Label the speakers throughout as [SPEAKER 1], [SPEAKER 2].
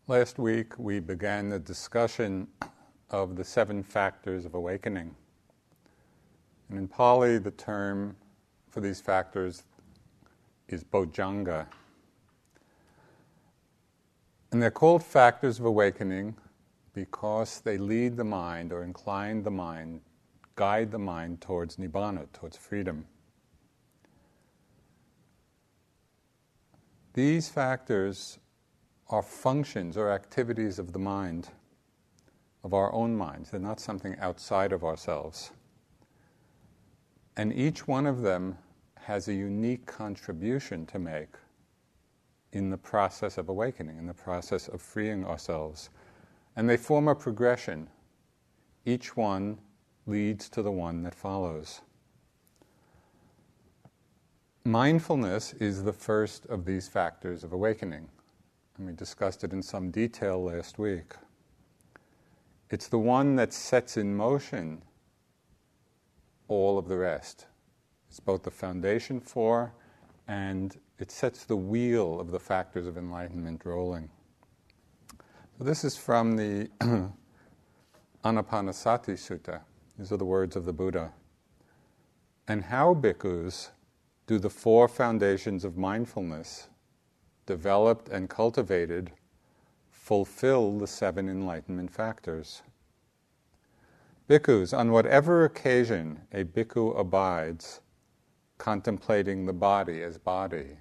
[SPEAKER 1] Last week we began the discussion of the 7 factors of awakening. And in Pali, the term for these factors is bojjhanga. And they're called factors of awakening because they lead the mind or incline the mind, guide the mind towards nibbana, towards freedom. These factors are functions or activities of the mind, of our own minds. They're not something outside of ourselves. And each one of them has a unique contribution to make in the process of awakening, in the process of freeing ourselves. And they form a progression. Each one leads to the one that follows. Mindfulness is the first of these factors of awakening. And we discussed it in some detail last week. It's the one that sets in motion all of the rest. It's both the foundation for, and it sets the wheel of the factors of enlightenment rolling. So this is from the Anapanasati Sutta. These are the words of the Buddha. And how, bhikkhus, do the 4 foundations of mindfulness, developed and cultivated, fulfill the 7 enlightenment factors? Bhikkhus, on whatever occasion a bhikkhu abides, contemplating the body as body,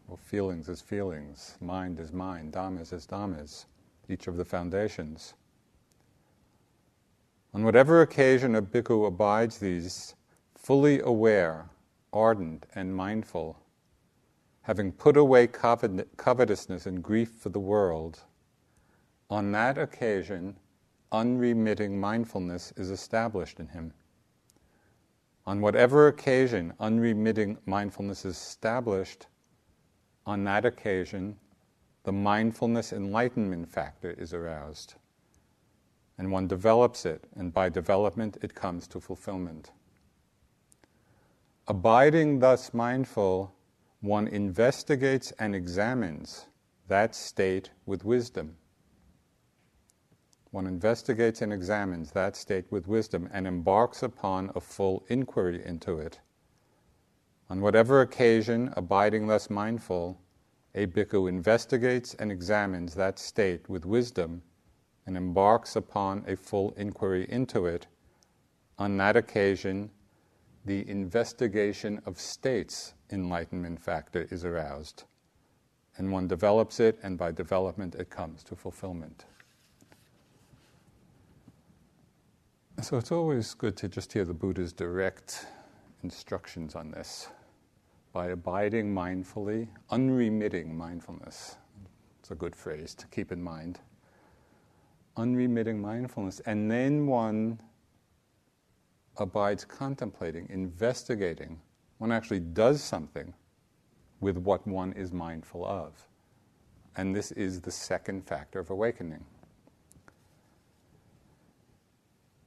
[SPEAKER 1] or feelings as feelings, mind as mind, dhammas as dhammas, each of the foundations. On whatever occasion a bhikkhu abides these, fully aware, ardent, and mindful, having put away covetousness and grief for the world, on that occasion, unremitting mindfulness is established in him. On whatever occasion unremitting mindfulness is established, on that occasion, the mindfulness enlightenment factor is aroused. And one develops it, and by development it comes to fulfillment. Abiding thus mindful, one investigates and examines that state with wisdom. One investigates and examines that state with wisdom and embarks upon a full inquiry into it. On whatever occasion, abiding thus mindful, a bhikkhu investigates and examines that state with wisdom and embarks upon a full inquiry into it. On that occasion, the investigation of states enlightenment factor is aroused, and one develops it, and by development it comes to fulfillment. So it's always good to just hear the Buddha's direct instructions on this. By abiding mindfully, unremitting mindfulness. It's a good phrase to keep in mind. Unremitting mindfulness. And then one abides contemplating, investigating. One actually does something with what one is mindful of. And this is the second factor of awakening.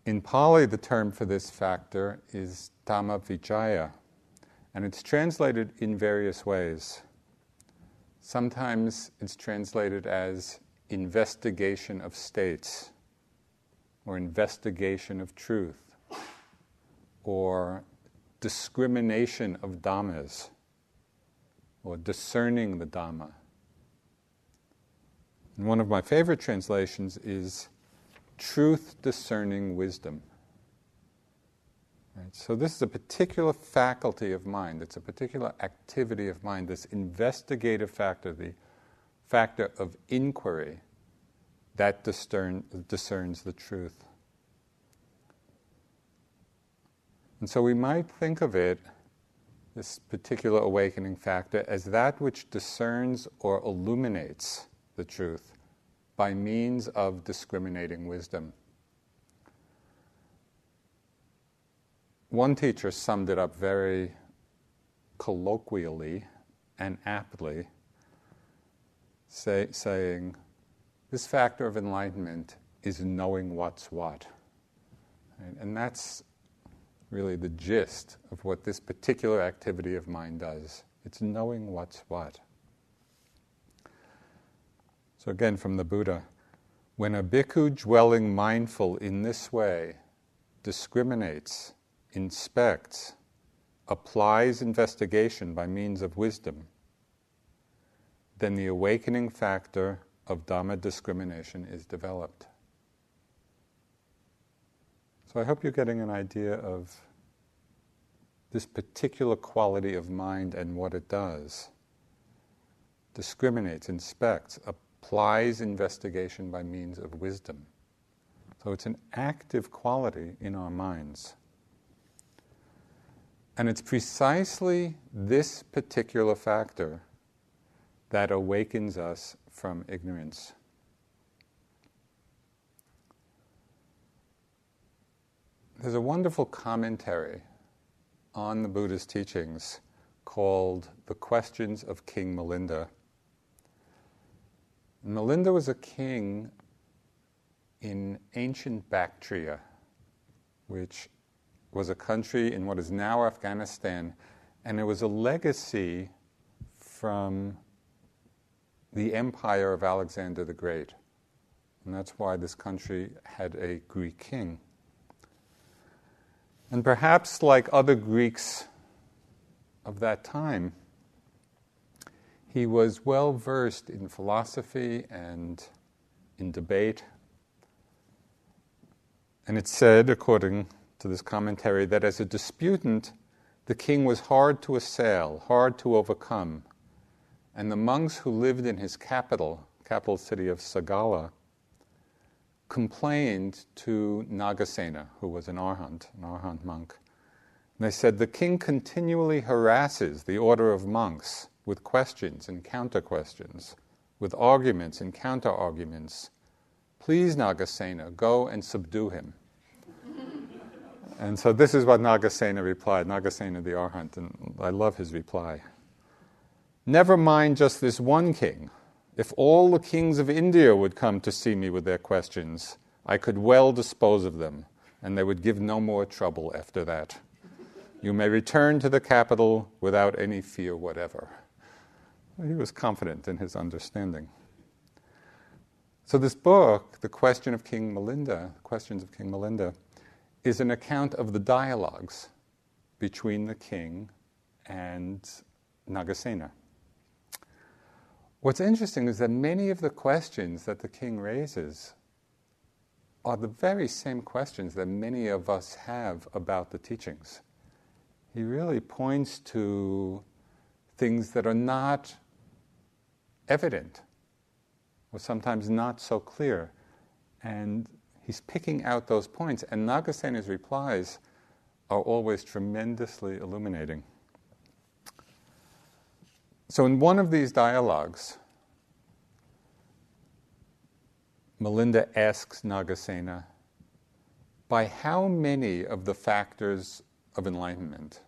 [SPEAKER 1] In Pali, the term for this factor is Dhammavicaya, and it's translated in various ways. Sometimes it's translated as investigation of states, or investigation of truth, or discrimination of dhammas, or discerning the Dhamma. And one of my favorite translations is truth-discerning wisdom. Right? So this is a particular faculty of mind. It's a particular activity of mind, this investigative factor, the factor of inquiry that discerns the truth. And so we might think of it, this particular awakening factor, as that which discerns or illuminates the truth by means of discriminating wisdom. One teacher summed it up very colloquially and aptly, saying, this factor of enlightenment is knowing what's what. Right? And that's really the gist of what this particular activity of mind does. It's knowing what's what. So again, from the Buddha, when a bhikkhu dwelling mindful in this way discriminates, inspects, applies investigation by means of wisdom, then the awakening factor of Dhamma discrimination is developed. So I hope you're getting an idea of this particular quality of mind and what it does. Discriminates, inspects, applies investigation by means of wisdom. So it's an active quality in our minds. And it's precisely this particular factor that awakens us from ignorance. There's a wonderful commentary on the Buddha's teachings called The Questions of King Milinda. Milinda was a king in ancient Bactria, which was a country in what is now Afghanistan, and it was a legacy from the empire of Alexander the Great. And that's why this country had a Greek king. And perhaps like other Greeks of that time, he was well versed in philosophy and in debate. And it's said, according to this commentary, that as a disputant, the king was hard to assail, hard to overcome. And the monks who lived in his capital city of Sagala, complained to Nagasena, who was an Arhat monk. And they said, the king continually harasses the order of monks with questions and counter-questions, with arguments and counter-arguments. Please, Nagasena, go and subdue him. And so this is what Nagasena replied, Nagasena the Arhat, and I love his reply. Never mind just this one king. If all the kings of India would come to see me with their questions, I could well dispose of them, and they would give no more trouble after that. You may return to the capital without any fear whatever. He was confident in his understanding. So this book, The Questions of King Milinda, is an account of the dialogues between the king and Nagasena. What's interesting is that many of the questions that the king raises are the very same questions that many of us have about the teachings. He really points to things that are not evident, or sometimes not so clear. And he's picking out those points, and Nagasena's replies are always tremendously illuminating. So in one of these dialogues, Milinda asks Nagasena, by how many of the factors of enlightenment,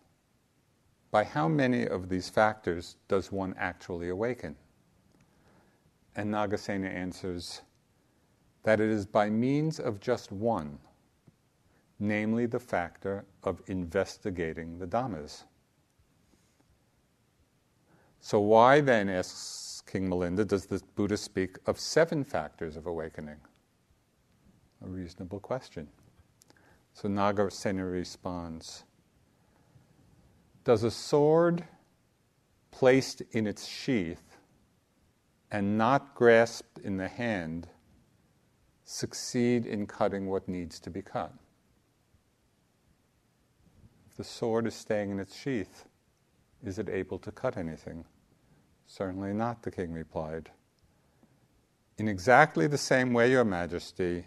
[SPEAKER 1] by how many of these factors does one actually awaken? And Nagasena answers that it is by means of just one, namely the factor of investigating the Dhammas. So why then, asks King Milinda, does the Buddha speak of 7 factors of awakening? A reasonable question. So Nagasena responds, does a sword placed in its sheath and not grasped in the hand succeed in cutting what needs to be cut? If the sword is staying in its sheath, is it able to cut anything? Certainly not, the king replied. In exactly the same way, Your Majesty,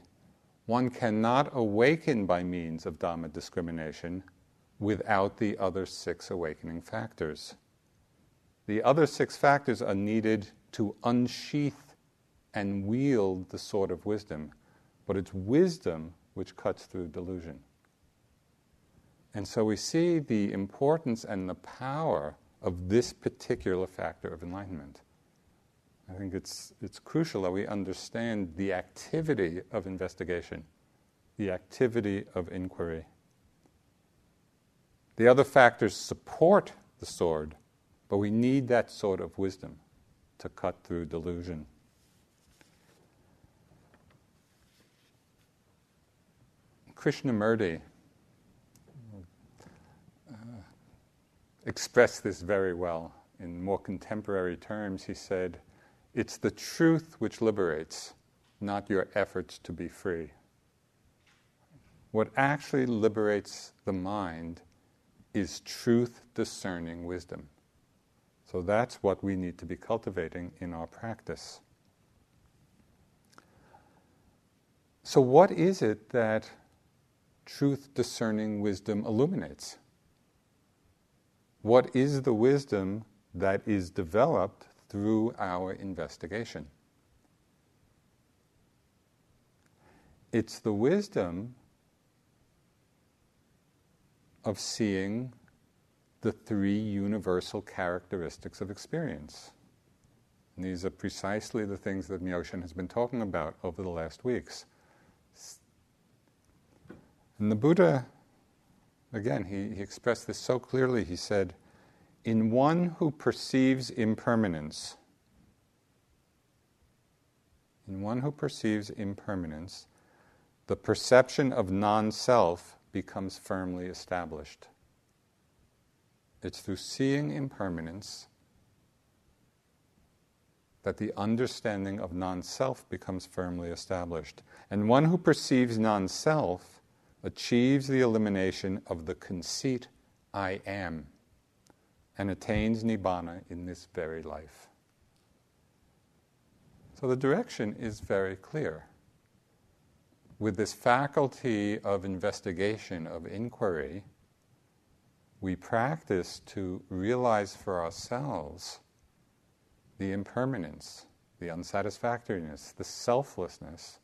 [SPEAKER 1] one cannot awaken by means of Dhamma discrimination without the other 6 awakening factors. The other 6 factors are needed to unsheath and wield the sword of wisdom, but it's wisdom which cuts through delusion. And so we see the importance and the power of this particular factor of enlightenment. I think it's crucial that we understand the activity of investigation, the activity of inquiry. The other factors support the sword, but we need that sword of wisdom to cut through delusion. Krishnamurti expressed this very well. In more contemporary terms, he said, "It's the truth which liberates, not your efforts to be free." What actually liberates the mind is truth-discerning wisdom. So that's what we need to be cultivating in our practice. So what is it that truth-discerning wisdom illuminates? What is the wisdom that is developed through our investigation? It's the wisdom of seeing the three universal characteristics of experience. And these are precisely the things that Myoshin has been talking about over the last weeks. And the Buddha, again, he expressed this so clearly. He said, "In one who perceives impermanence, the perception of non-self becomes firmly established." It's through seeing impermanence that the understanding of non-self becomes firmly established. And one who perceives non-self achieves the elimination of the conceit, "I am," and attains Nibbana in this very life. So the direction is very clear. With this faculty of investigation, of inquiry, we practice to realize for ourselves the impermanence, the unsatisfactoriness, the selflessness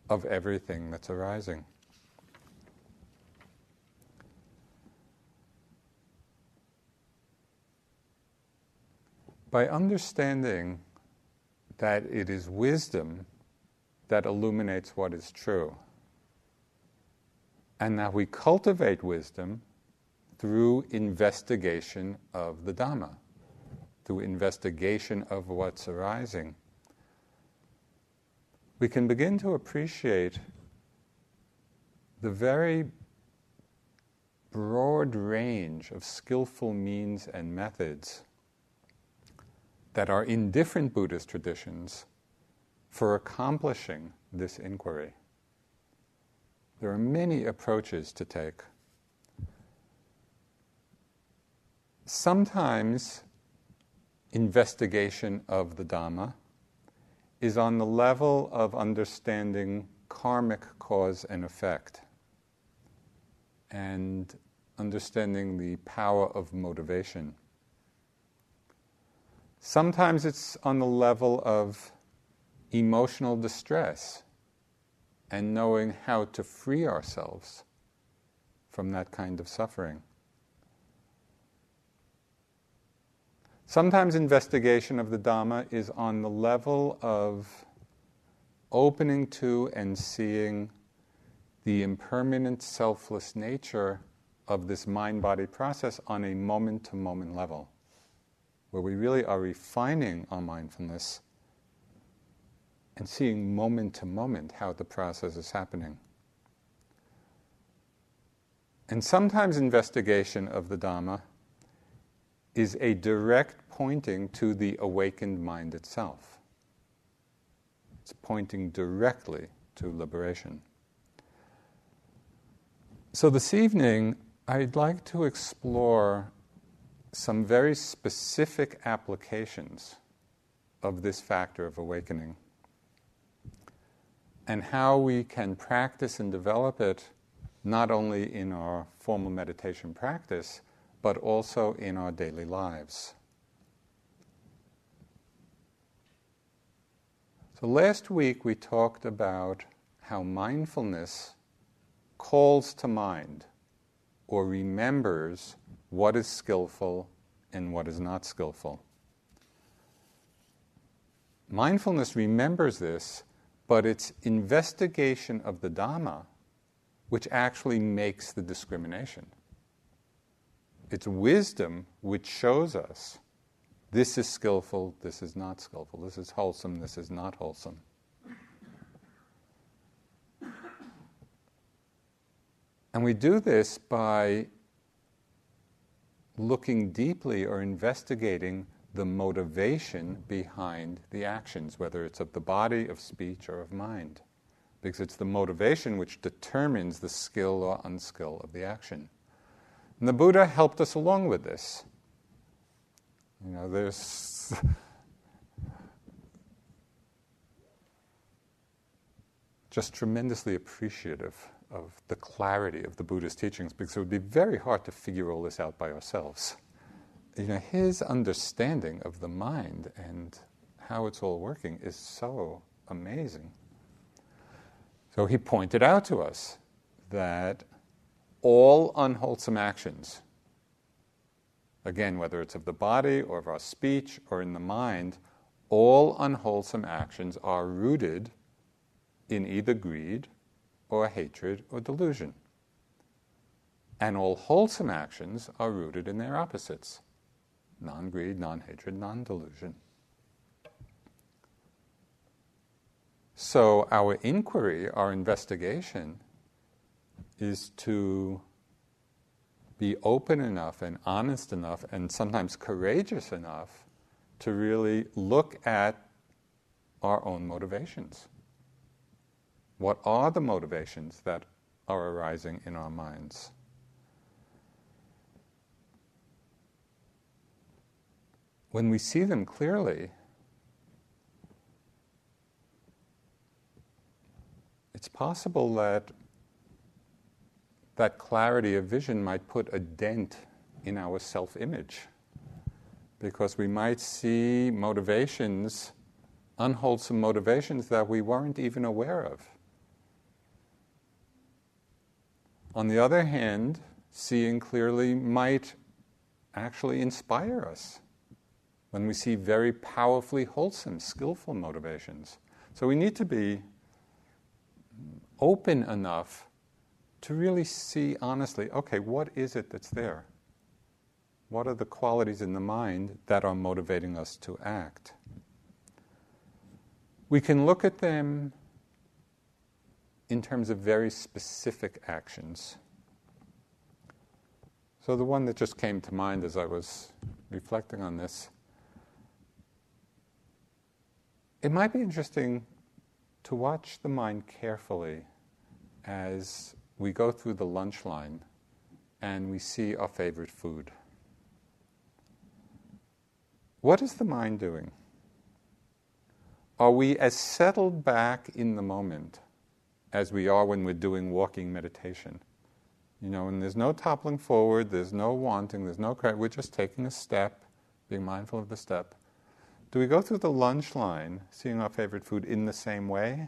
[SPEAKER 1] of everything that's arising. By understanding that it is wisdom that illuminates what is true, and that we cultivate wisdom through investigation of the Dhamma, through investigation of what's arising, we can begin to appreciate the very broad range of skillful means and methods that are in different Buddhist traditions for accomplishing this inquiry. There are many approaches to take. Sometimes investigation of the Dhamma is on the level of understanding karmic cause and effect and understanding the power of motivation. Sometimes it's on the level of emotional distress and knowing how to free ourselves from that kind of suffering. Sometimes investigation of the Dhamma is on the level of opening to and seeing the impermanent, selfless nature of this mind-body process on a moment-to-moment level, where we really are refining our mindfulness and seeing moment-to-moment how the process is happening. And sometimes investigation of the Dhamma is a direct pointing to the awakened mind itself. It's pointing directly to liberation. So this evening, I'd like to explore some very specific applications of this factor of awakening and how we can practice and develop it not only in our formal meditation practice, but also in our daily lives. So last week we talked about how mindfulness calls to mind or remembers what is skillful and what is not skillful. Mindfulness remembers this, but it's investigation of the Dhamma which actually makes the discrimination. It's wisdom which shows us this is skillful, this is not skillful, this is wholesome, this is not wholesome. And we do this by looking deeply or investigating the motivation behind the actions, whether it's of the body, of speech, or of mind. Because it's the motivation which determines the skill or unskill of the action. And the Buddha helped us along with this. There's just tremendously appreciative of the clarity of the Buddha's teachings, because it would be very hard to figure all this out by ourselves. His understanding of the mind and how it's all working is so amazing. So he pointed out to us that all unwholesome actions, again, whether it's of the body or of our speech or in the mind, all unwholesome actions are rooted in either greed or hatred or delusion. And all wholesome actions are rooted in their opposites: non-greed, non-hatred, non-delusion. So our inquiry, our investigation, is to be open enough and honest enough and sometimes courageous enough to really look at our own motivations. What are the motivations that are arising in our minds? When we see them clearly, it's possible that that clarity of vision might put a dent in our self-image, because we might see motivations, unwholesome motivations, that we weren't even aware of. On the other hand, seeing clearly might actually inspire us when we see very powerfully wholesome, skillful motivations. So we need to be open enough to really see honestly, okay, what is it that's there? What are the qualities in the mind that are motivating us to act? We can look at them in terms of very specific actions. So the one that just came to mind as I was reflecting on this, it might be interesting to watch the mind carefully as we go through the lunch line and we see our favorite food. What is the mind doing? Are we as settled back in the moment as we are when we're doing walking meditation? And there's no toppling forward, there's no wanting, there's no we're just taking a step, being mindful of the step. Do we go through the lunch line, seeing our favorite food in the same way?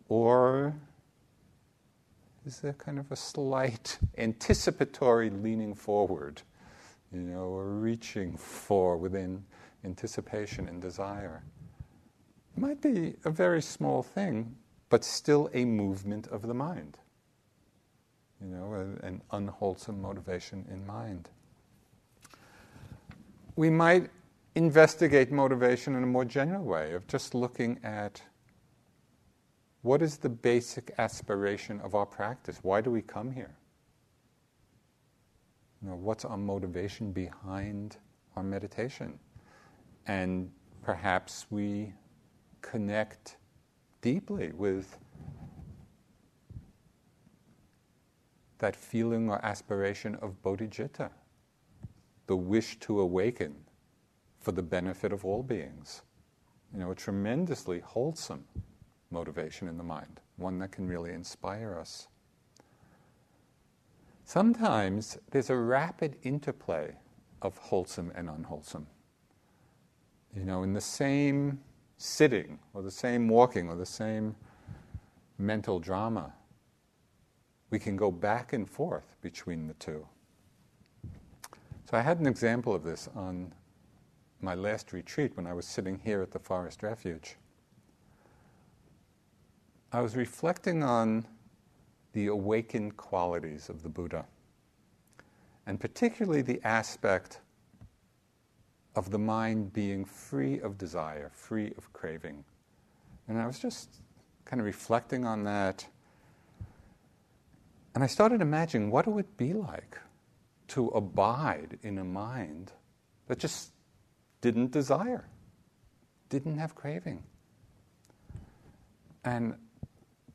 [SPEAKER 1] Or is there kind of a slight anticipatory leaning forward, or reaching for within anticipation and desire? It might be a very small thing, but still a movement of the mind, an unwholesome motivation in mind. We might investigate motivation in a more general way of just looking at what is the basic aspiration of our practice? Why do we come here? What's our motivation behind our meditation? And perhaps we connect deeply with that feeling or aspiration of bodhicitta, the wish to awaken for the benefit of all beings. A tremendously wholesome motivation in the mind, one that can really inspire us. Sometimes there's a rapid interplay of wholesome and unwholesome. In the same sitting, or the same walking, or the same mental drama, we can go back and forth between the two. So I had an example of this on my last retreat when I was sitting here at the Forest Refuge. I was reflecting on the awakened qualities of the Buddha, and particularly the aspect of the mind being free of desire, free of craving. And I was just kind of reflecting on that. And I started imagining what it would be like to abide in a mind that just didn't desire, didn't have craving. And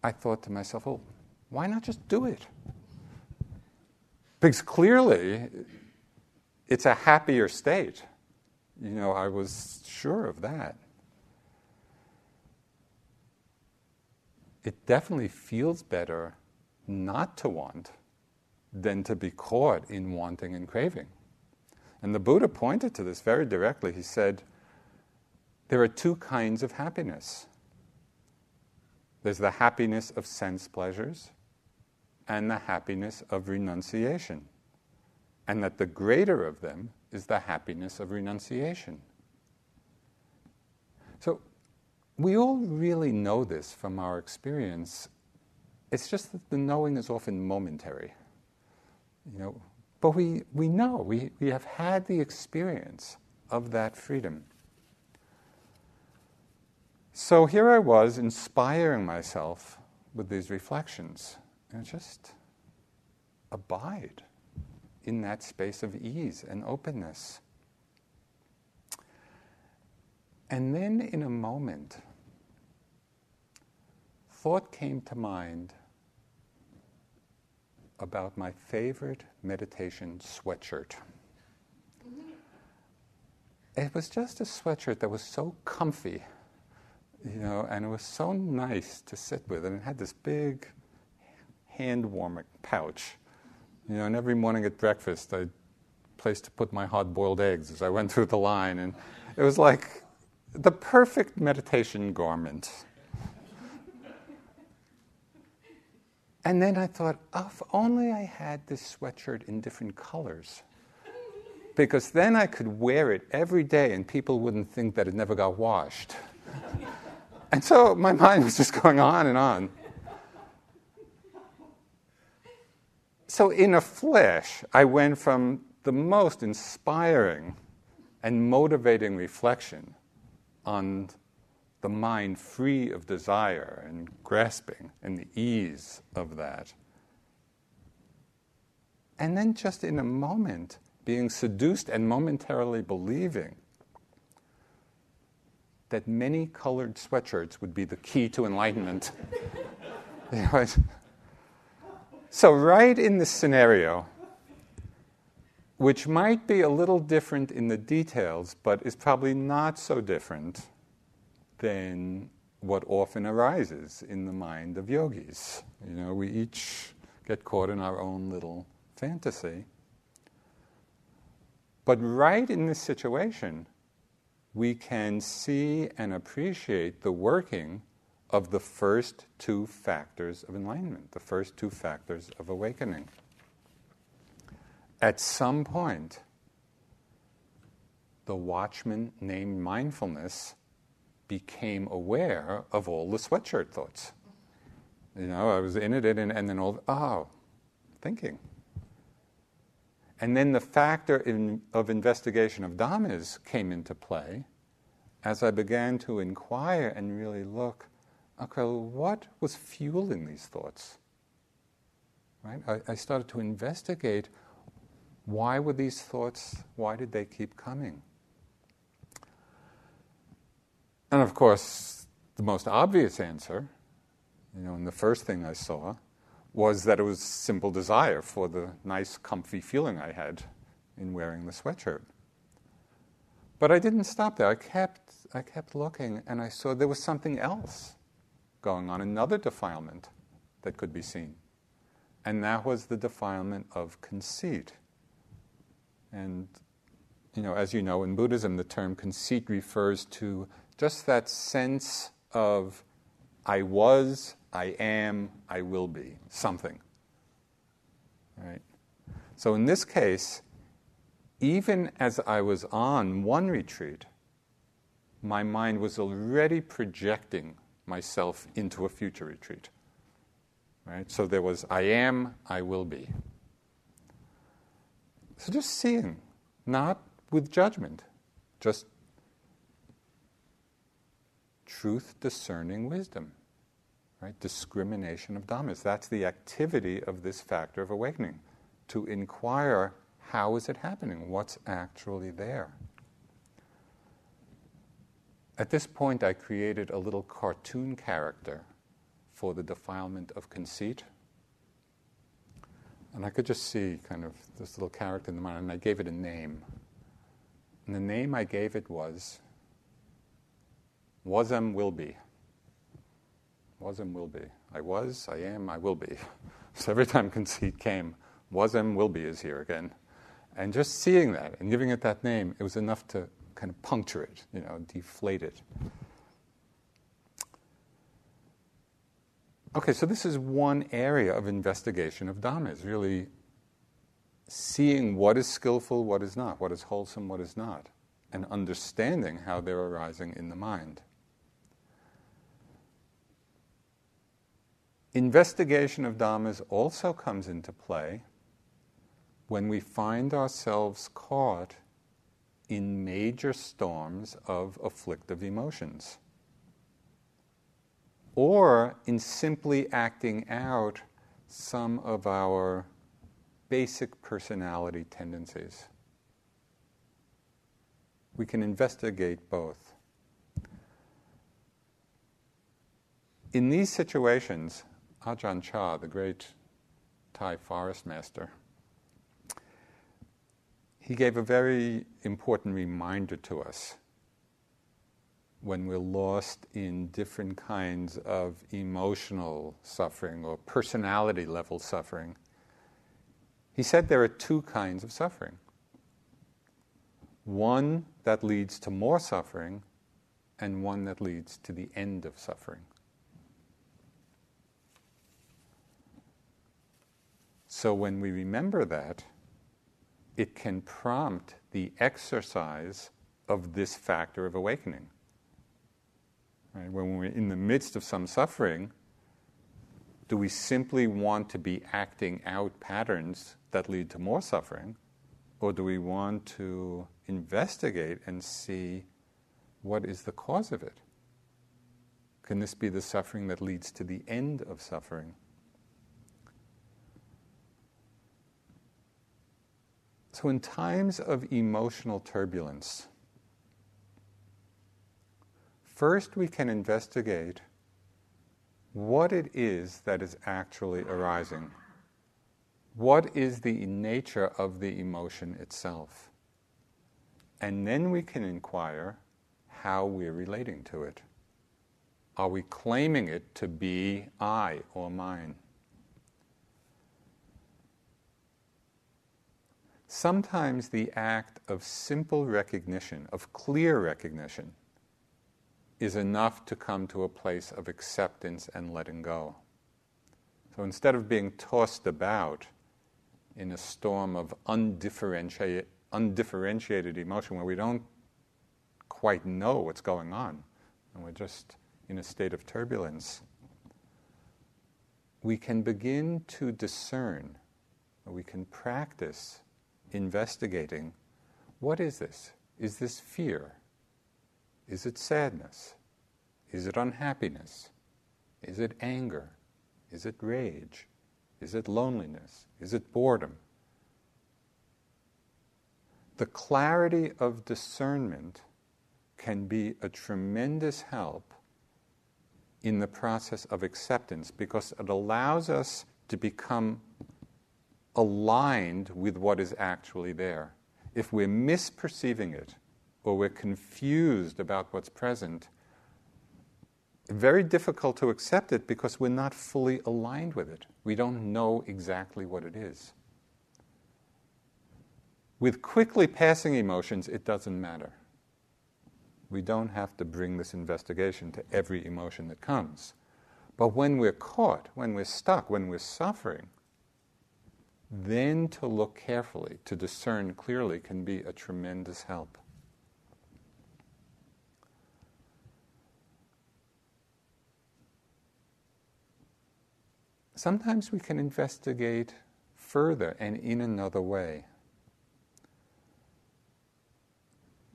[SPEAKER 1] I thought to myself, oh, why not just do it? Because clearly, it's a happier state. I was sure of that. It definitely feels better not to want than to be caught in wanting and craving. And the Buddha pointed to this very directly. He said, there are two kinds of happiness. There's the happiness of sense pleasures and the happiness of renunciation. And that the greater of them is the happiness of renunciation. So we all really know this from our experience. It's just that the knowing is often momentary. But we know, we have had the experience of that freedom. So here I was inspiring myself with these reflections. And just abide in that space of ease and openness. And then in a moment, thought came to mind about my favorite meditation sweatshirt. It was just a sweatshirt that was so comfy, and it was so nice to sit with. And it had this big hand-warming pouch. And every morning at breakfast, I had a place to put my hard-boiled eggs as I went through the line. And it was like the perfect meditation garment. And then I thought, if only I had this sweatshirt in different colors. Because then I could wear it every day and people wouldn't think that it never got washed. And so my mind was just going on and on. So in a flash, I went from the most inspiring and motivating reflection on the mind free of desire and grasping and the ease of that. And then just in a moment, being seduced and momentarily believing that many colored sweatshirts would be the key to enlightenment. So right in this scenario, which might be a little different in the details, but is probably not so different than what often arises in the mind of yogis. We each get caught in our own little fantasy. But right in this situation, we can see and appreciate the working of the first two factors of enlightenment, the first two factors of awakening. At some point, the watchman named mindfulness became aware of all the sweatshirt thoughts. I was in it, and then thinking. And then the factor of investigation of dhammas came into play as I began to inquire and really look, okay, what was fueling these thoughts? Right? I started to investigate, why were these thoughts, why did they keep coming? And of course, the most obvious answer, and the first thing I saw, was that it was simple desire for the nice, comfy feeling I had in wearing the sweatshirt. But I didn't stop there. I kept looking, and I saw there was something else going on, another defilement that could be seen. And that was the defilement of conceit. And, as you know, in Buddhism, the term conceit refers to just that sense of I was, I am, I will be, something. Right? So in this case, even as I was on one retreat, my mind was already projecting myself into a future retreat. Right? So there was I am, I will be. So just seeing, not with judgment, just truth discerning wisdom. right? Discrimination of dhammas. That's the activity of this factor of awakening, to inquire, how is it happening? What's actually there? At this point, I created a little cartoon character for the defilement of conceit. And I could just see kind of this little character in the mind, and I gave it a name. And the name I gave it was Will Be. Will Be. I was, I am, I will be. So every time conceit came, Will Be is here again. And just seeing that and giving it that name, it was enough to kind of puncture it, deflate it. Okay, so this is one area of investigation of dhammas, really seeing what is skillful, what is not, what is wholesome, what is not, and understanding how they're arising in the mind. Investigation of dhammas also comes into play when we find ourselves caught in major storms of afflictive emotions, or in simply acting out some of our basic personality tendencies. We can investigate both. In these situations, Ajahn Chah, the great Thai forest master, he gave a very important reminder to us when we're lost in different kinds of emotional suffering or personality level suffering. He said there are two kinds of suffering. One that leads to more suffering, and one that leads to the end of suffering. So when we remember that, it can prompt the exercise of this factor of awakening. Right? When we're in the midst of some suffering, do we simply want to be acting out patterns that lead to more suffering, or do we want to investigate and see what is the cause of it? Can this be the suffering that leads to the end of suffering? So in times of emotional turbulence, first we can investigate what it is that is actually arising. What is the nature of the emotion itself? And then we can inquire how we're relating to it. Are we claiming it to be I or mine? Sometimes the act of simple recognition, of clear recognition, is enough to come to a place of acceptance and letting go. So instead of being tossed about in a storm of undifferentiated emotion where we don't quite know what's going on, and we're just in a state of turbulence, we can begin to discern, or we can practice investigating, what is this? Is this fear? Is it sadness? Is it unhappiness? Is it anger? Is it rage? Is it loneliness? Is it boredom? The clarity of discernment can be a tremendous help in the process of acceptance, because it allows us to become aligned with what is actually there. If we're misperceiving it, or we're confused about what's present, very difficult to accept it because we're not fully aligned with it. We don't know exactly what it is. With quickly passing emotions, it doesn't matter. We don't have to bring this investigation to every emotion that comes. But when we're caught, when we're stuck, when we're suffering, then to look carefully, to discern clearly, can be a tremendous help. Sometimes we can investigate further and in another way.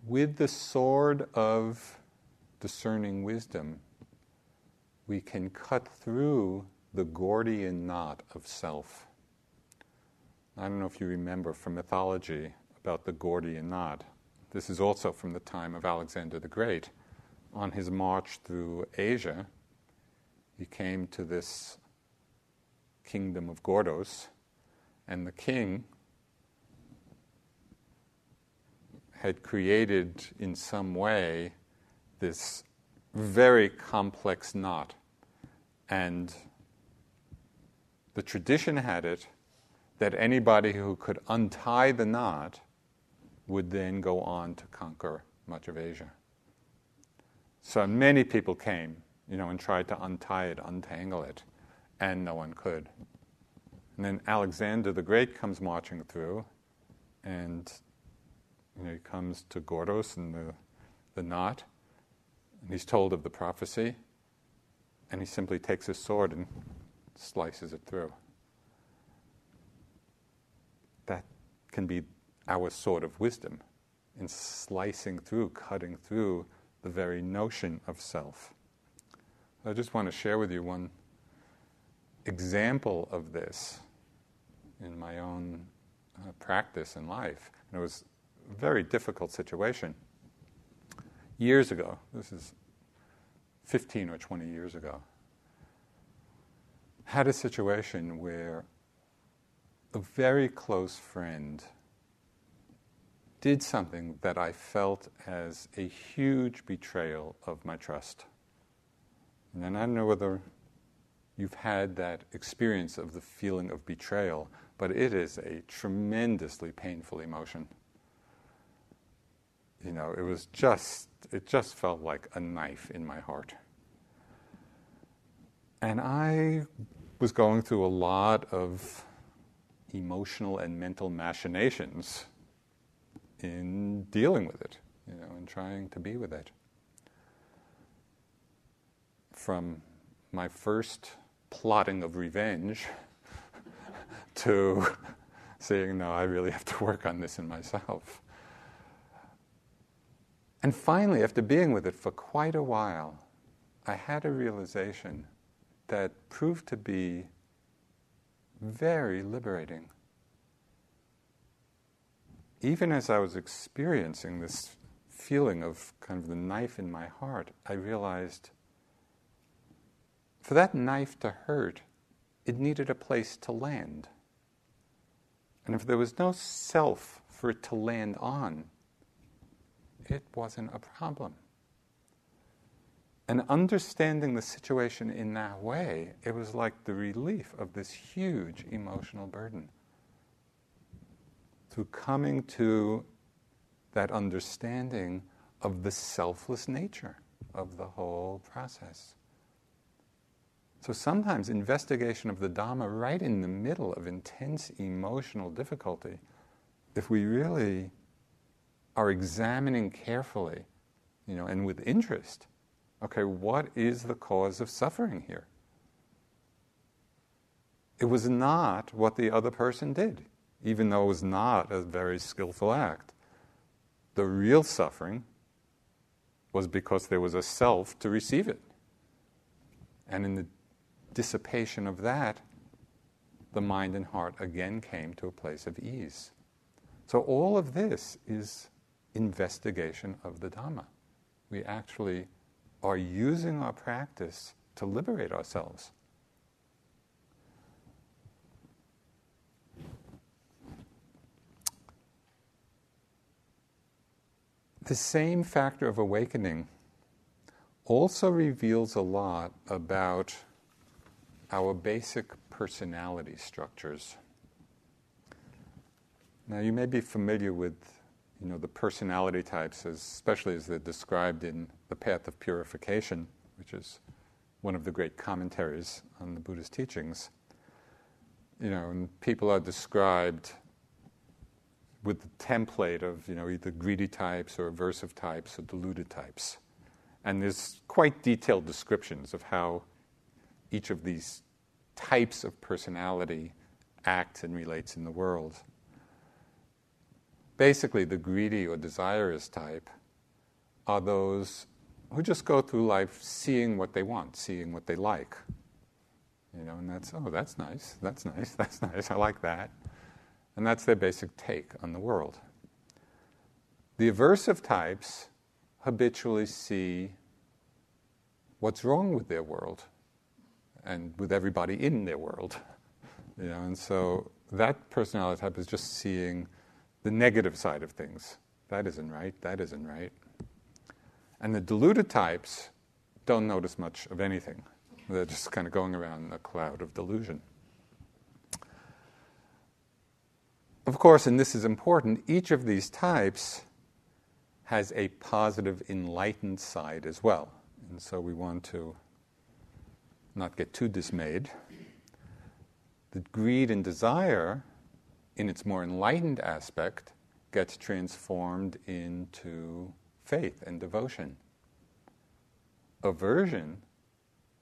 [SPEAKER 1] With the sword of discerning wisdom, we can cut through the Gordian knot of self. I don't know if you remember from mythology about the Gordian knot. This is also from the time of Alexander the Great. On his march through Asia, he came to this kingdom of Gordos, and the king had created in some way this very complex knot. And the tradition had it that anybody who could untie the knot would then go on to conquer much of Asia. So many people came, and tried to untie it, untangle it, and no one could. And then Alexander the Great comes marching through, and he comes to Gordos and the knot, and he's told of the prophecy, and he simply takes his sword and slices it through. That can be our sword of wisdom in slicing through, cutting through the very notion of self. I just want to share with you one example of this in my own practice in life. And it was a very difficult situation. Years ago, this is 15 or 20 years ago, had a situation where a very close friend did something that I felt as a huge betrayal of my trust. And I don't know whether you've had that experience of the feeling of betrayal, but it is a tremendously painful emotion. It just felt like a knife in my heart. And I was going through a lot of emotional and mental machinations in dealing with it, and trying to be with it. From my first plotting of revenge to saying, no, I really have to work on this in myself. And finally, after being with it for quite a while, I had a realization that proved to be very liberating. Even as I was experiencing this feeling of kind of the knife in my heart, I realized for that knife to hurt, it needed a place to land. And if there was no self for it to land on, it wasn't a problem. And understanding the situation in that way, it was like the relief of this huge emotional burden. Through coming to that understanding of the selfless nature of the whole process. So sometimes investigation of the Dhamma right in the middle of intense emotional difficulty, if we really are examining carefully, and with interest, okay, what is the cause of suffering here? It was not what the other person did, even though it was not a very skillful act. The real suffering was because there was a self to receive it. And in the dissipation of that, the mind and heart again came to a place of ease. So all of this is investigation of the Dhamma. We actually are using our practice to liberate ourselves. The same factor of awakening also reveals a lot about our basic personality structures. Now, you may be familiar with, the personality types, especially as they're described in The Path of Purification, which is one of the great commentaries on the Buddha's teachings. And people are described with the template of, either greedy types or aversive types or deluded types. And there's quite detailed descriptions of how each of these types of personality acts and relates in the world. Basically, the greedy or desirous type are those who just go through life seeing what they want, seeing what they like. And that's nice, that's nice, that's nice, I like that. And that's their basic take on the world. The aversive types habitually see what's wrong with their world and with everybody in their world. And so that personality type is just seeing the negative side of things. That isn't right, that isn't right. And the deluded types don't notice much of anything. They're just kind of going around in a cloud of delusion. Of course, and this is important, each of these types has a positive enlightened side as well. And so we want to not get too dismayed. The greed and desire, in its more enlightened aspect, gets transformed into faith and devotion. Aversion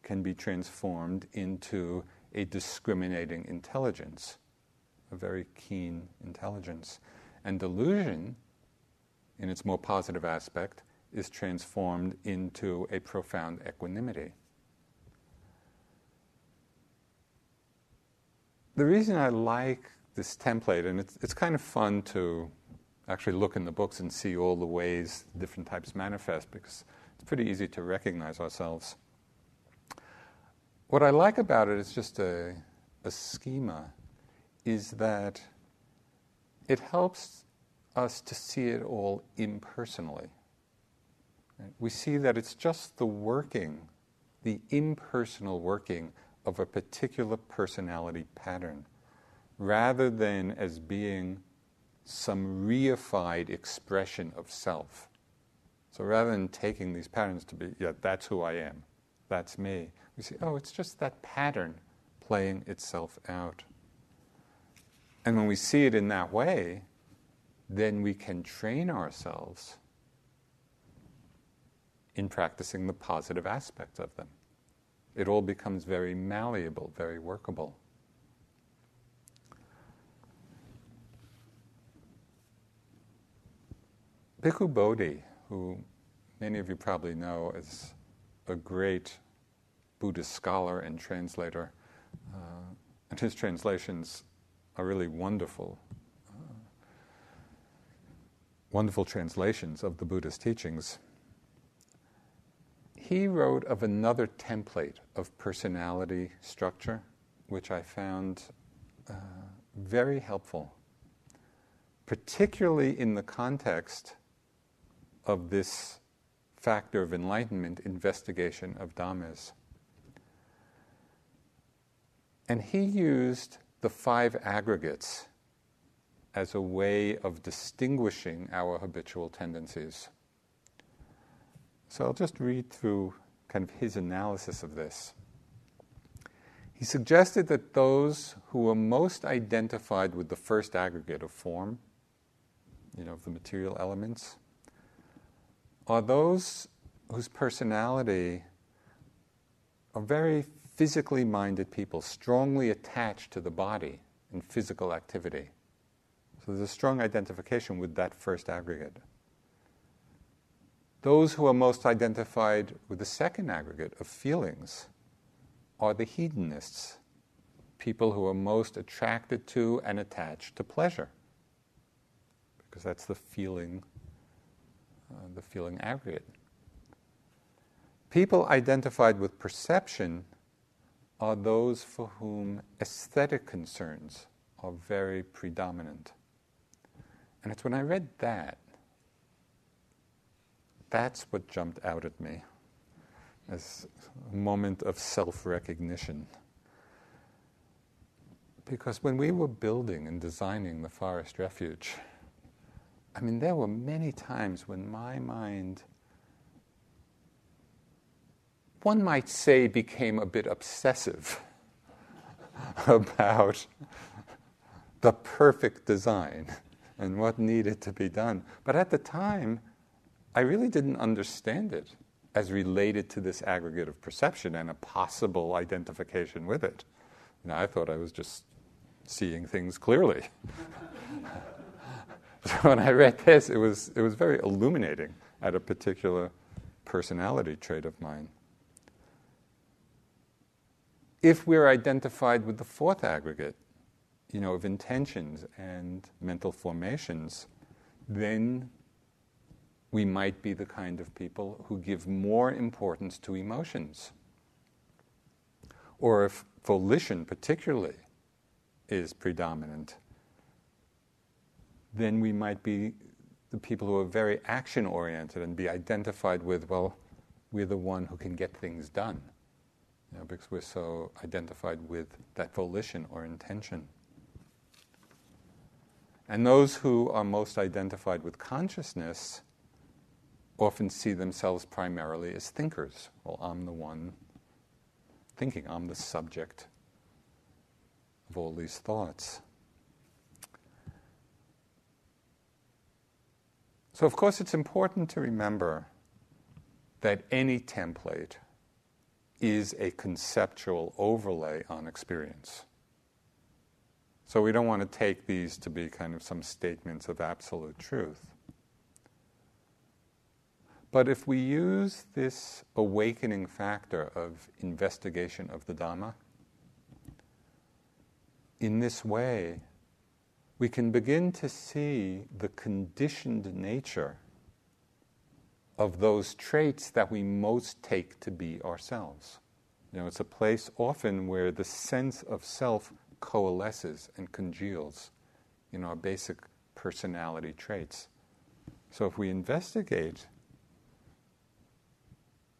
[SPEAKER 1] can be transformed into a discriminating intelligence, a very keen intelligence. And delusion, in its more positive aspect, is transformed into a profound equanimity. The reason I like this template, and it's kind of fun to actually look in the books and see all the ways different types manifest, because it's pretty easy to recognize ourselves. What I like about it is just a schema, is that it helps us to see it all impersonally. Right? We see that it's just the working, the impersonal working of a particular personality pattern, rather than as being some reified expression of self. So rather than taking these patterns to be, that's who I am, that's me, we see, it's just that pattern playing itself out. And when we see it in that way, then we can train ourselves in practicing the positive aspects of them. It all becomes very malleable, very workable. Bhikkhu Bodhi, who many of you probably know as a great Buddhist scholar and translator, and his translations are really wonderful translations of the Buddhist teachings. He wrote of another template of personality structure, which I found very helpful, particularly in the context of this factor of enlightenment, investigation of dhammas. And he used the 5 aggregates as a way of distinguishing our habitual tendencies. So I'll just read through kind of his analysis of this. He suggested that those who are most identified with the first aggregate of form, of the material elements, are those whose personality are very physically minded people, strongly attached to the body and physical activity. So there's a strong identification with that first aggregate. Those who are most identified with the second aggregate of feelings are the hedonists, people who are most attracted to and attached to pleasure, because that's the feeling aggregate. People identified with perception are those for whom aesthetic concerns are very predominant. And it's when I read that's what jumped out at me as a moment of self-recognition. Because when we were building and designing the forest refuge, there were many times when my mind, one might say, became a bit obsessive about the perfect design and what needed to be done. But at the time, I really didn't understand it as related to this aggregate of perception and a possible identification with it. I thought I was just seeing things clearly. So when I read this, it was very illuminating at a particular personality trait of mine. If we're identified with the fourth aggregate, of intentions and mental formations, then we might be the kind of people who give more importance to emotions. Or if volition particularly is predominant, then we might be the people who are very action-oriented and be identified with, well, we're the one who can get things done, because we're so identified with that volition or intention. And those who are most identified with consciousness often see themselves primarily as thinkers. Well, I'm the one thinking, I'm the subject of all these thoughts. So, of course, it's important to remember that any template is a conceptual overlay on experience. So we don't want to take these to be kind of some statements of absolute truth. But if we use this awakening factor of investigation of the Dhamma, in this way, we can begin to see the conditioned nature of those traits that we most take to be ourselves. It's a place often where the sense of self coalesces and congeals in our basic personality traits. So if we investigate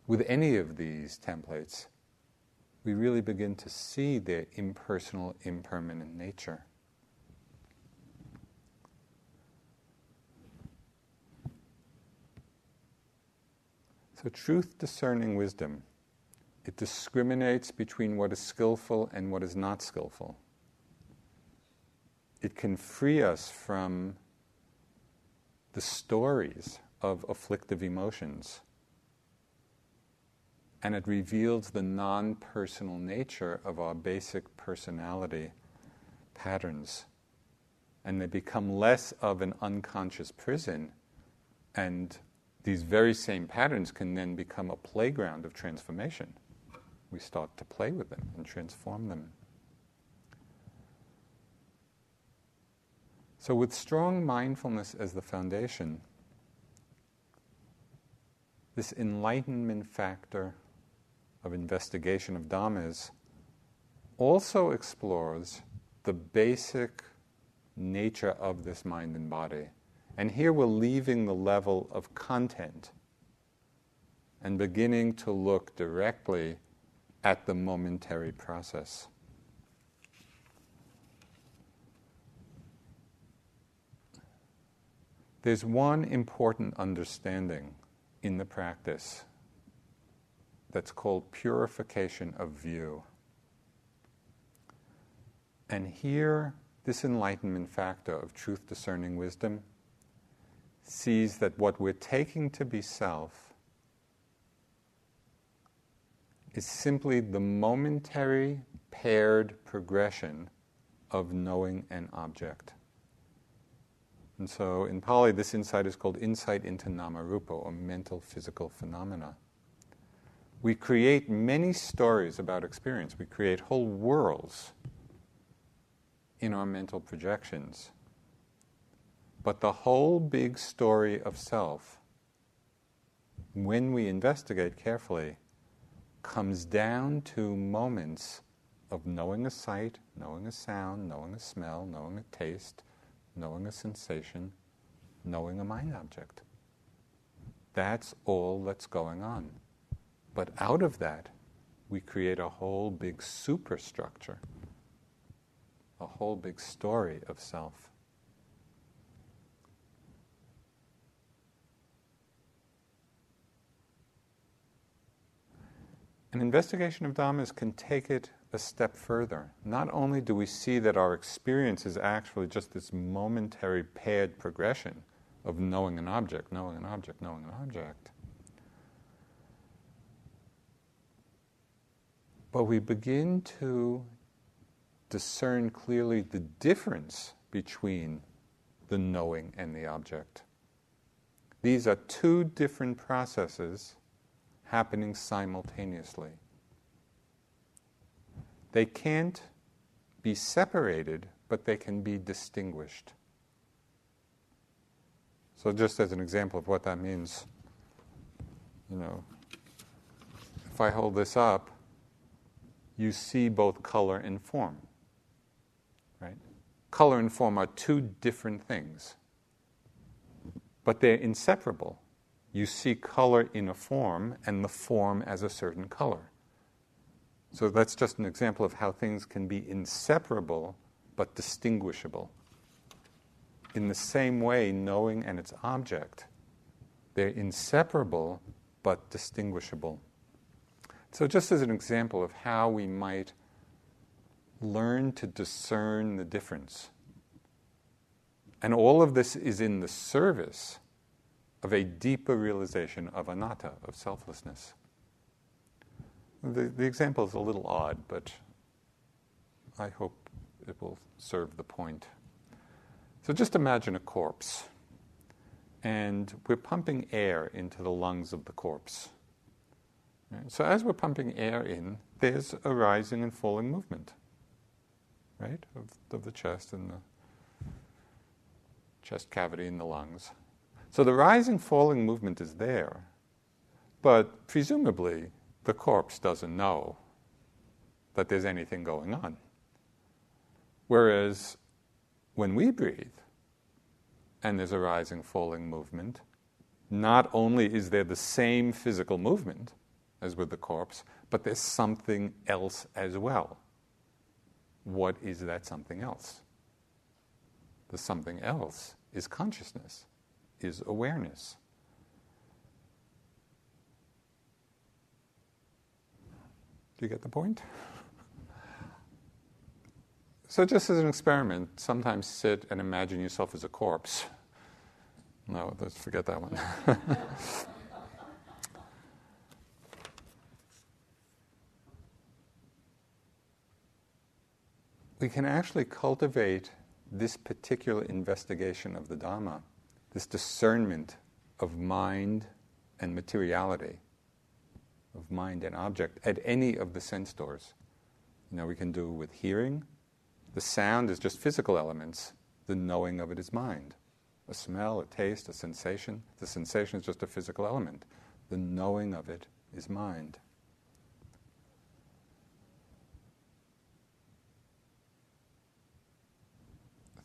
[SPEAKER 1] with any of these templates, we really begin to see their impersonal, impermanent nature. So truth-discerning wisdom, it discriminates between what is skillful and what is not skillful. It can free us from the stories of afflictive emotions, and it reveals the non-personal nature of our basic personality patterns, and they become less of an unconscious prison, and these very same patterns can then become a playground of transformation. We start to play with them and transform them. So with strong mindfulness as the foundation, this enlightenment factor of investigation of dhammas also explores the basic nature of this mind and body. And here we're leaving the level of content and beginning to look directly at the momentary process. There's one important understanding in the practice that's called purification of view. And here, this enlightenment factor of truth-discerning wisdom sees that what we're taking to be self is simply the momentary paired progression of knowing an object. And so in Pali, this insight is called insight into nama-rupa, or mental physical phenomena. We create many stories about experience. We create whole worlds in our mental projections. But the whole big story of self, when we investigate carefully, comes down to moments of knowing a sight, knowing a sound, knowing a smell, knowing a taste, knowing a sensation, knowing a mind object. That's all that's going on. But out of that, we create a whole big superstructure, a whole big story of self. An investigation of dhammas can take it a step further. Not only do we see that our experience is actually just this momentary paired progression of knowing an object, knowing an object, knowing an object, but we begin to discern clearly the difference between the knowing and the object. These are two different processes happening simultaneously. They can't be separated, but they can be distinguished. So just as an example of what that means, if I hold this up, you see both color and form, right? Color and form are two different things, but they're inseparable. You see color in a form and the form as a certain color. So that's just an example of how things can be inseparable but distinguishable. In the same way, knowing and its object, they're inseparable but distinguishable. So just as an example of how we might learn to discern the difference. And all of this is in the service of a deeper realization of anatta, of selflessness. The example is a little odd, but I hope it will serve the point. So just imagine a corpse, and we're pumping air into the lungs of the corpse. So as we're pumping air in, there's a rising and falling movement, right, of the chest and the chest cavity and the lungs. So the rising, falling movement is there, but presumably the corpse doesn't know that there's anything going on. Whereas when we breathe and there's a rising, falling movement, not only is there the same physical movement as with the corpse, but there's something else as well. What is that something else? The something else is consciousness, is awareness. Do you get the point? So just as an experiment, sometimes sit and imagine yourself as a corpse. No, let's forget that one. We can actually cultivate this particular investigation of the Dhamma, this discernment of mind and materiality, of mind and object, at any of the sense doors. We can do it with hearing. The sound is just physical elements. The knowing of it is mind. A smell, a taste, a sensation. The sensation is just a physical element. The knowing of it is mind.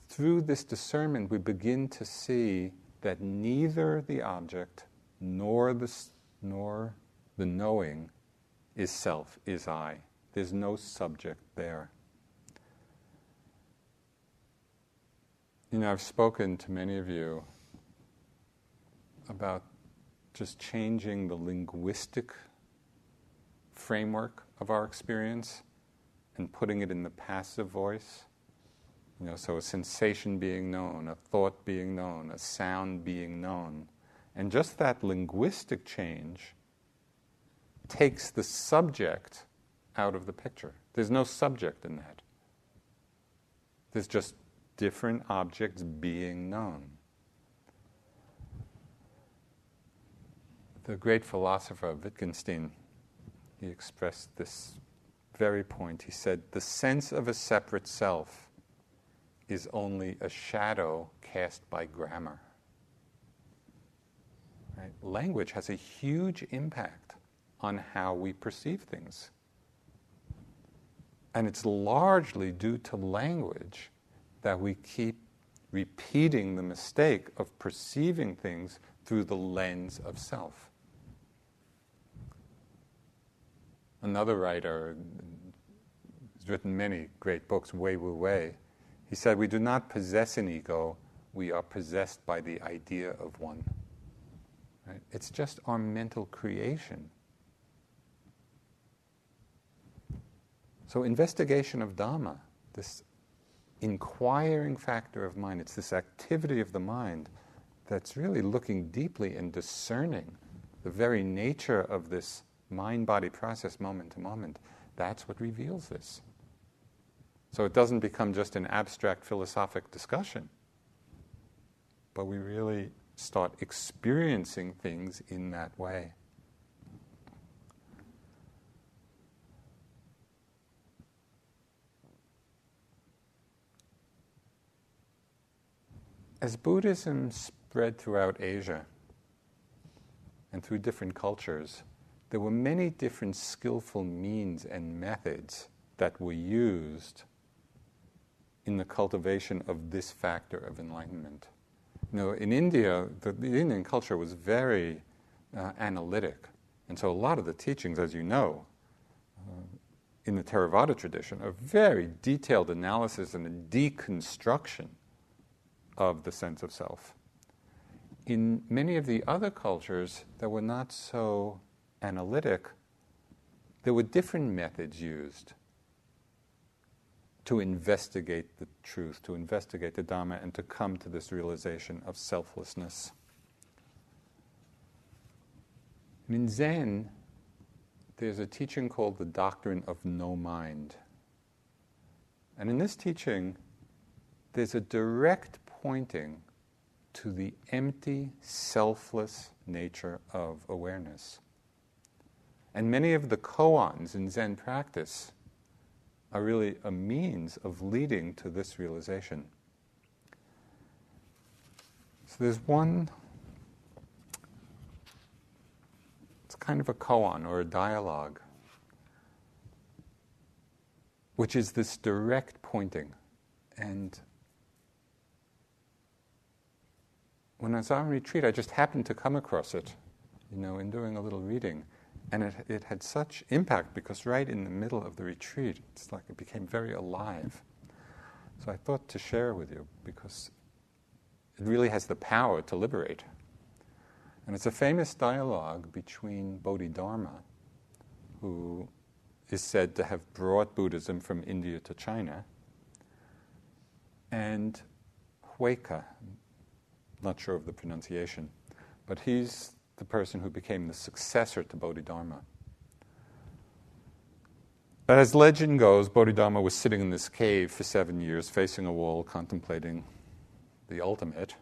[SPEAKER 1] Through this discernment, we begin to see that neither the object nor the knowing is self, is I. There's no subject there. I've spoken to many of you about just changing the linguistic framework of our experience and putting it in the passive voice. So a sensation being known, a thought being known, a sound being known. And just that linguistic change takes the subject out of the picture. There's no subject in that. There's just different objects being known. The great philosopher Wittgenstein, he expressed this very point. He said, the sense of a separate self is only a shadow cast by grammar. Right? Language has a huge impact on how we perceive things. And it's largely due to language that we keep repeating the mistake of perceiving things through the lens of self. Another writer has written many great books, Wei Wu Wei. He said, we do not possess an ego, we are possessed by the idea of one. Right? It's just our mental creation. So investigation of Dhamma, this inquiring factor of mind, it's this activity of the mind that's really looking deeply and discerning the very nature of this mind-body process moment to moment. That's what reveals this. So it doesn't become just an abstract philosophic discussion, but we really start experiencing things in that way. As Buddhism spread throughout Asia and through different cultures, there were many different skillful means and methods that were used in the cultivation of this factor of enlightenment. In India, the Indian culture was very analytic. And so a lot of the teachings, as you know, in the Theravada tradition, are very detailed analysis and a deconstruction of the sense of self. In many of the other cultures that were not so analytic, there were different methods used to investigate the truth, to investigate the Dhamma, and to come to this realization of selflessness. And in Zen, there's a teaching called the Doctrine of No Mind. And in this teaching, there's a direct pointing to the empty, selfless nature of awareness. And many of the koans in Zen practice are really a means of leading to this realization. So there's one, it's kind of a koan or a dialogue, which is this direct pointing. And when I was on retreat, I just happened to come across it, in doing a little reading. And it had such impact because right in the middle of the retreat, it's like it became very alive. So I thought to share with you because it really has the power to liberate. And it's a famous dialogue between Bodhidharma, who is said to have brought Buddhism from India to China, and Huike, not sure of the pronunciation, but he's the person who became the successor to Bodhidharma. But as legend goes, Bodhidharma was sitting in this cave for 7 years, facing a wall, contemplating the ultimate.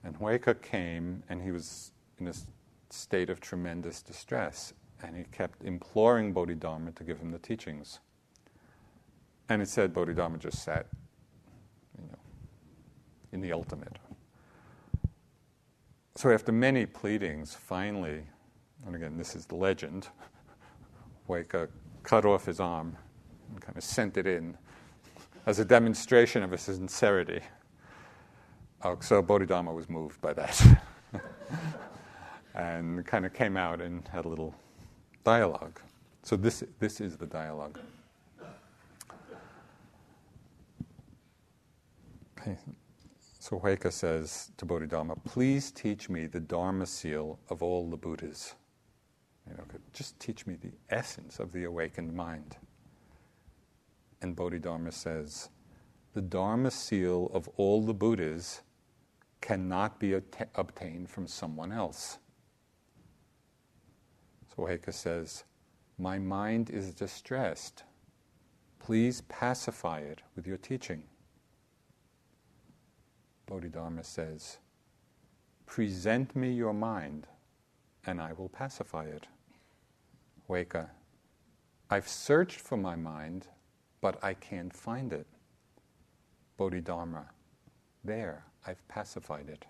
[SPEAKER 1] And Huike came, and he was in a state of tremendous distress. And he kept imploring Bodhidharma to give him the teachings. And it said Bodhidharma just sat, in the ultimate. So after many pleadings, finally, and again, this is the legend, Huike cut off his arm and kind of sent it in as a demonstration of his sincerity. So Bodhidharma was moved by that and kind of came out and had a little dialogue. So this is the dialogue. Okay. So Huike says to Bodhidharma, please teach me the Dharma seal of all the Buddhas. Just teach me the essence of the awakened mind. And Bodhidharma says, the Dharma seal of all the Buddhas cannot be obtained from someone else. So Huike says, my mind is distressed. Please pacify it with your teaching. Bodhidharma says, present me your mind, and I will pacify it. Huike, I've searched for my mind, but I can't find it. Bodhidharma, there, I've pacified it.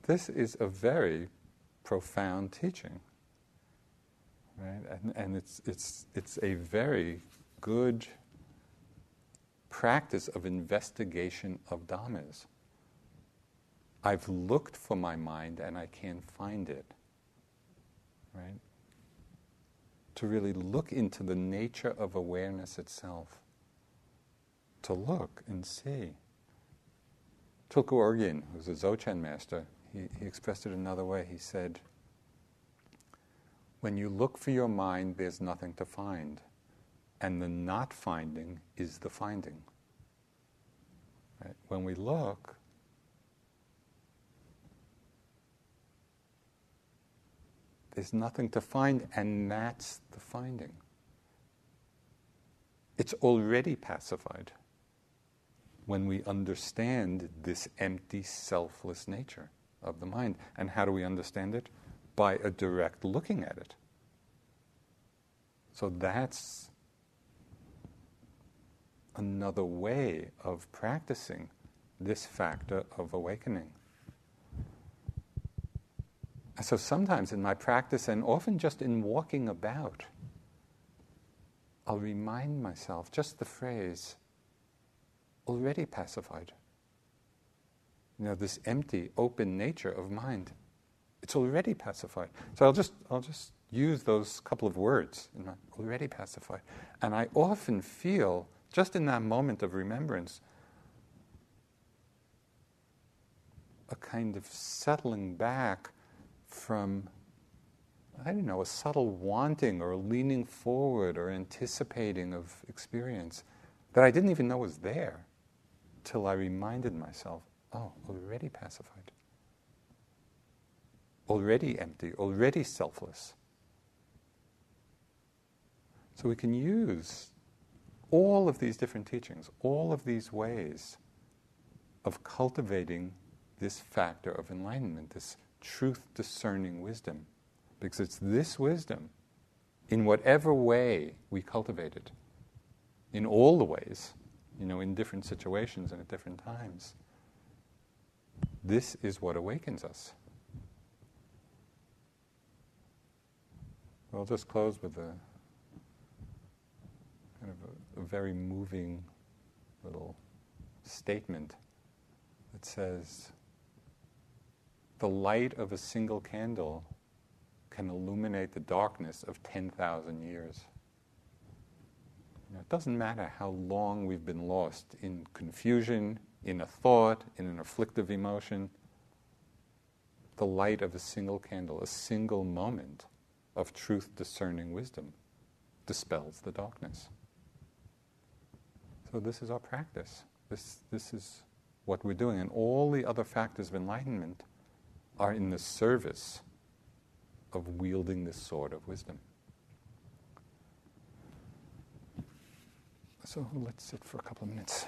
[SPEAKER 1] This is a very profound teaching, right? And it's a very good practice of investigation of dhammas. I've looked for my mind and I can't find it. Right? To really look into the nature of awareness itself. To look and see. Tulku Urgyen, who's a Dzogchen master, he expressed it another way. He said, when you look for your mind, there's nothing to find. And the not finding is the finding. Right? When we look, there's nothing to find, and that's the finding. It's already pacified when we understand this empty, selfless nature of the mind. And how do we understand it? By a direct looking at it. So that's another way of practicing this factor of awakening. So sometimes in my practice, and often just in walking about, I'll remind myself just the phrase, already pacified. This empty, open nature of mind, it's already pacified. So I'll just use those couple of words, already pacified. And I often feel, just in that moment of remembrance, a kind of settling back from, a subtle wanting or leaning forward or anticipating of experience that I didn't even know was there till I reminded myself, already pacified, already empty, already selfless. So we can use all of these different teachings, all of these ways of cultivating this factor of enlightenment, this truth-discerning wisdom. Because it's this wisdom, in whatever way we cultivate it, in all the ways, in different situations and at different times, this is what awakens us. I'll just close with a kind of a very moving little statement that says, the light of a single candle can illuminate the darkness of 10,000 years. It doesn't matter how long we've been lost in confusion, in a thought, in an afflictive emotion. The light of a single candle, a single moment of truth-discerning wisdom dispels the darkness. So this is our practice. This is what we're doing. And all the other factors of enlightenment are in the service of wielding this sword of wisdom. So let's sit for a couple of minutes.